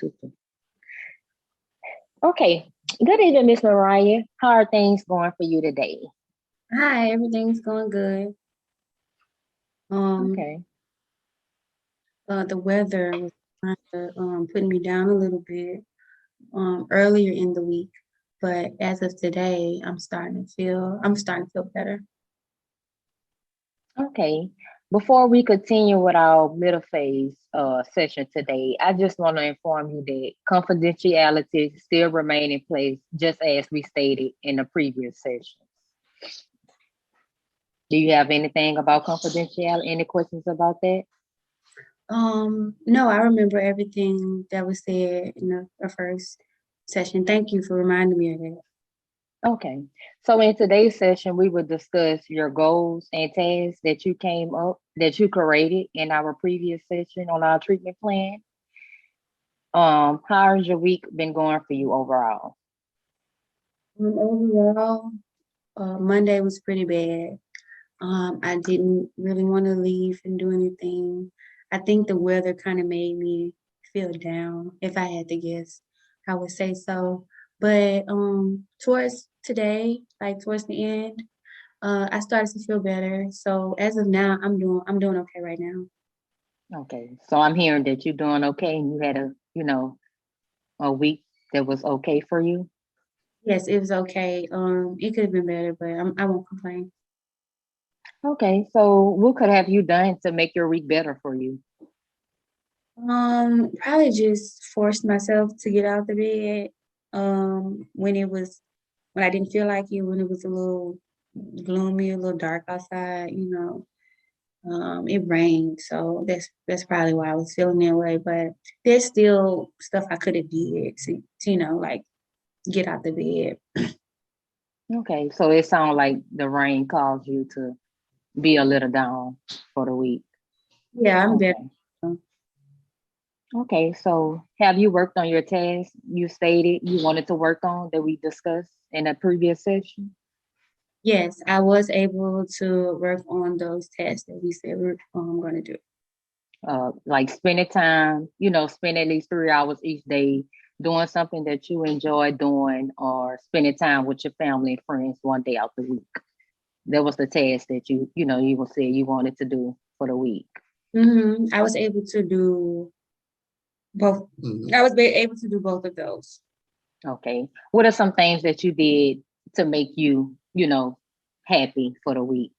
Super. Okay. Good evening, Miss Mariah. How are things going for you today? Hi, everything's going good. Um, Okay. the weather was kind of putting me down a little bit earlier in the week, but as of today, I'm starting to feel better. Okay. Before we continue with our middle phase session today, I just want to inform you that confidentiality still remain in place, just as we stated in the previous session. Do you have anything about confidentiality? Any questions about that? No, I remember everything that was said in the first session. Thank you for reminding me of that. Okay. So in today's session, we will discuss your goals and tasks that you created in our previous session on our treatment plan. How has your week been going for you overall? Overall, Monday was pretty bad. I didn't really want to leave and do anything. I think the weather kind of made me feel down. If I had to guess, I would say so. But towards today, like towards the end, I started to feel better. So as of now, I'm doing okay right now. Okay. So I'm hearing that you're doing okay and you had a week that was okay for you. Yes, it was okay. It could have been better, but I won't complain. Okay. So what could have you done to make your week better for you? Probably just forced myself to get out the bed. When I didn't feel like it, when it was a little gloomy, a little dark outside. It rained, so that's probably why I was feeling that way. But there's still stuff I could have did to like get out the bed. Okay. So it sounds like the rain caused you to be a little down for the week. Yeah, I'm better. Okay. Okay, so have you worked on your task you stated you wanted to work on that we discussed in a previous session? Yes, I was able to work on those tests that we said we're going to do. Like spending time, spend at least 3 hours each day doing something that you enjoy doing, or spending time with your family and friends one day out the week. That was the task that you will say you wanted to do for the week. I was able to do both. I was able to do both of those. Okay. What are some things that you did to make you happy for the week?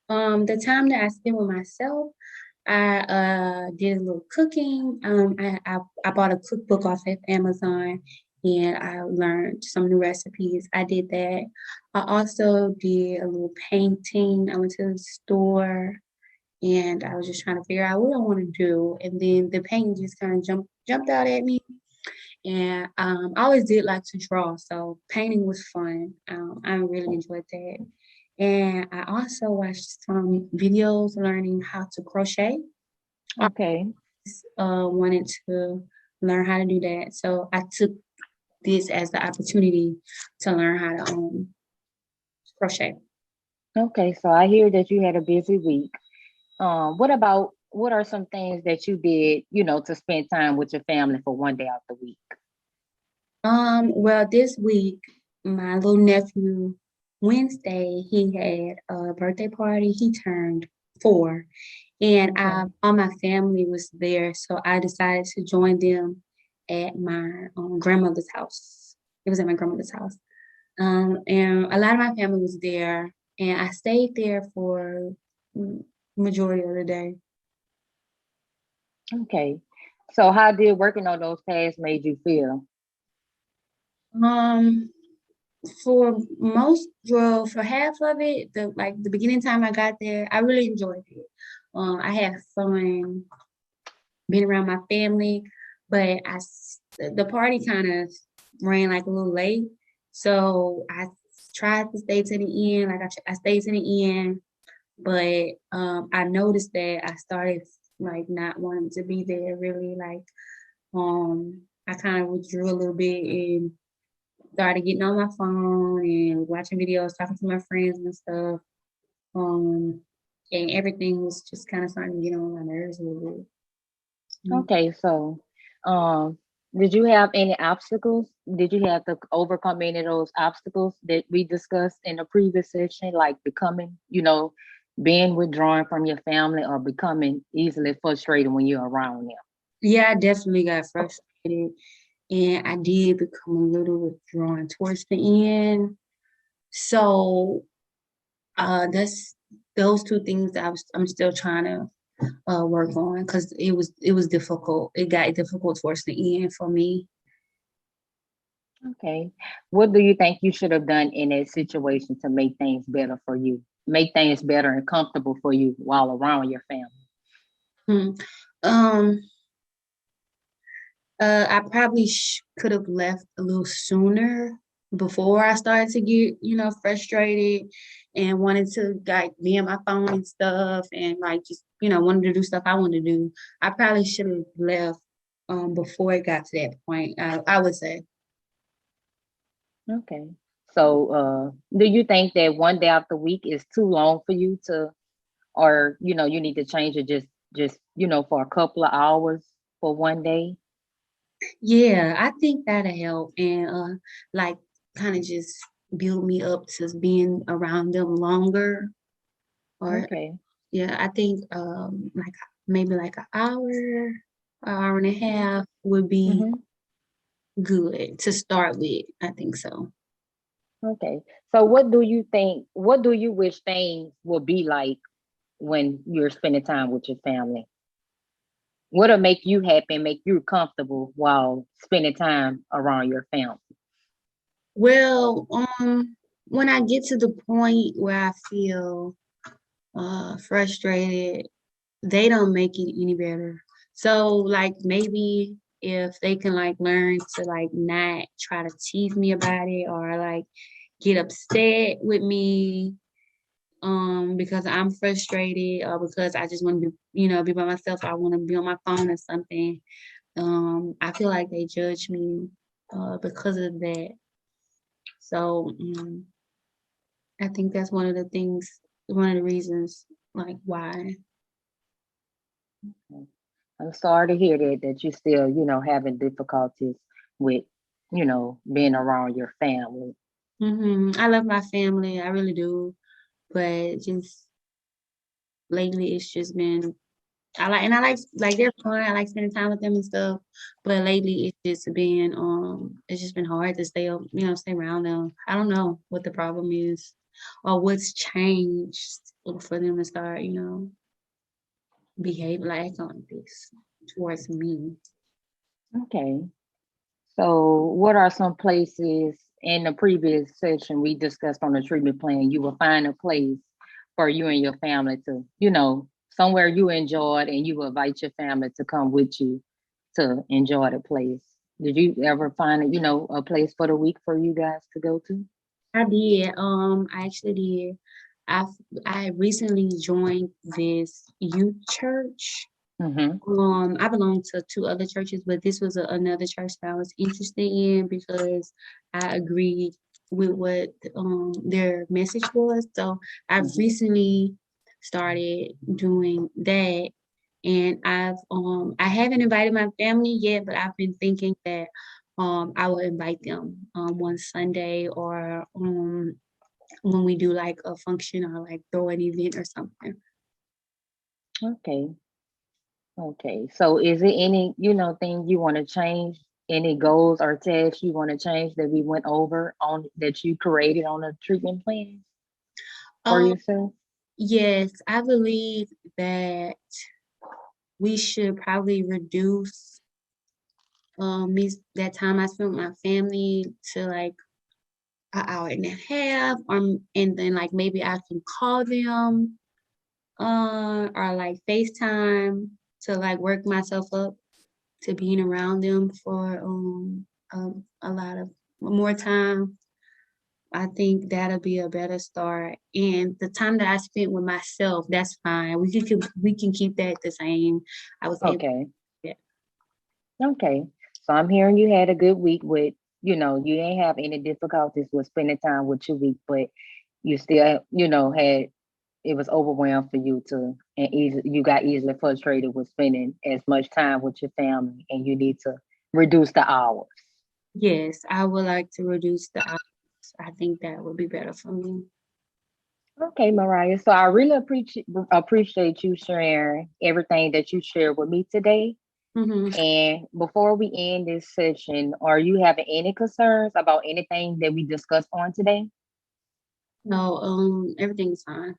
The time that I spent with myself, I did a little cooking. I bought a cookbook off of Amazon and I learned some new recipes. I did that. I also did a little painting. I went to the store and I was just trying to figure out what I want to do. And then the painting just kind of jumped out at me. And I always did like to draw, so painting was fun. I really enjoyed that. And I also watched some videos learning how to crochet. I Okay. wanted to learn how to do that, so I took this as the opportunity to learn how to crochet. Okay, so I hear that you had a busy week. What are some things that you did to spend time with your family for one day out the week? Well, this week, my little nephew, Wednesday, he had a birthday party. He turned 4, and Okay. all my family was there, so I decided to join them at my grandmother's house. It was at my grandmother's house, and a lot of my family was there, and I stayed there for mm, majority of the day. Okay. So how did working on those tasks made you feel? Um, for half of it, the beginning time I got there, I really enjoyed it. I had fun being around my family, but the party kind of ran like a little late, so I tried to stay to the end. Like I stayed to the end, but I noticed that I started like not wanting to be there. Really, like I kind of withdrew a little bit and started getting on my phone and watching videos, talking to my friends and stuff. Um, and everything was just kind of starting to get on my nerves a little bit. Okay, so Um, did you have any obstacles? Did you have to overcome any of those obstacles that we discussed in the previous session, like becoming, being withdrawn from your family or becoming easily frustrated when you're around them? Yeah, I definitely got frustrated, and I did become a little withdrawn towards the end. So that's those two things that I'm still trying to work on because it was difficult. It got difficult towards the end for me. Okay. What do you think you should have done in that situation to make things better for you? Make things better and comfortable for you while around your family? Hmm. Um, I probably could have left a little sooner before I started to get, frustrated and wanted to like be on my phone and stuff and like just, wanted to do stuff I wanted to do. I probably should have left before it got to that point. I would say. Okay. So, do you think that one day out the week is too long for you to, or you need to change it just for a couple of hours for one day? Yeah, I think that'll help and like kind of just build me up to being around them longer. Or Okay. yeah, I think like maybe like an hour and a half would be Mm-hmm. good to start with. I think so. Okay. So, what do you wish things would be like when you're spending time with your family? What'll make you happy and make you comfortable while spending time around your family? Well, when I get to the point where I feel frustrated, they don't make it any better. So like maybe if they can like learn to like not try to tease me about it or like get upset with me because I'm frustrated or because I just want to be be by myself, I want to be on my phone or something. I feel like they judge me because of that. So I think that's one of the reasons like why. I'm sorry to hear that you still, having difficulties with, being around your family. I love my family, I really do, but just lately it's just been I like they're fun. I like spending time with them and stuff. But lately it's just been hard to stay up, stay around them. I don't know what the problem is or what's changed for them to start, behave like acting like this towards me. Okay. So, what are some places in the previous session we discussed on the treatment plan? You will find a place for you and your family to, somewhere you enjoyed, and you will invite your family to come with you to enjoy the place. Did you ever find, a place for the week for you guys to go to? I did. I actually did. I I recently joined this youth church. Mm-hmm. I belong to two other churches, but this was another church that I was interested in because I agreed with what their message was. So I've Mm-hmm. recently started doing that, and I haven't invited my family yet, but I've been thinking that I will invite them one Sunday or when we do like a function or like throw an event or something. Okay. Okay. So is it any, thing you want to change? Any goals or tasks you want to change that we went over on that you created on the treatment plan for Um, yourself? yes, I believe that we should probably reduce that time I spent with my family to like an hour and a half, and then like maybe I can call them or like FaceTime to like work myself up to being around them for a lot of more time. I think that'll be a better start. And the time that I spent with myself, that's fine. We can keep that the same. I was able Okay. to. Okay. So I'm hearing you had a good week with, you didn't have any difficulties with spending time with your week, but you still, had it was overwhelmed for you to, and you got easily frustrated with spending as much time with your family, and you need to reduce the hours. Yes, I would like to reduce the hours. I think that would be better for me. Okay, Mariah. So I really appreciate you sharing everything that you shared with me today. Hmm. And before we end this session, are you having any concerns about anything that we discussed on today? No, everything's fine.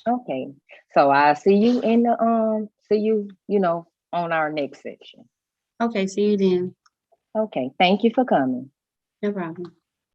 Okay. So I see you in the see you, on our next section. Okay, see you then. Okay. Thank you for coming. No problem.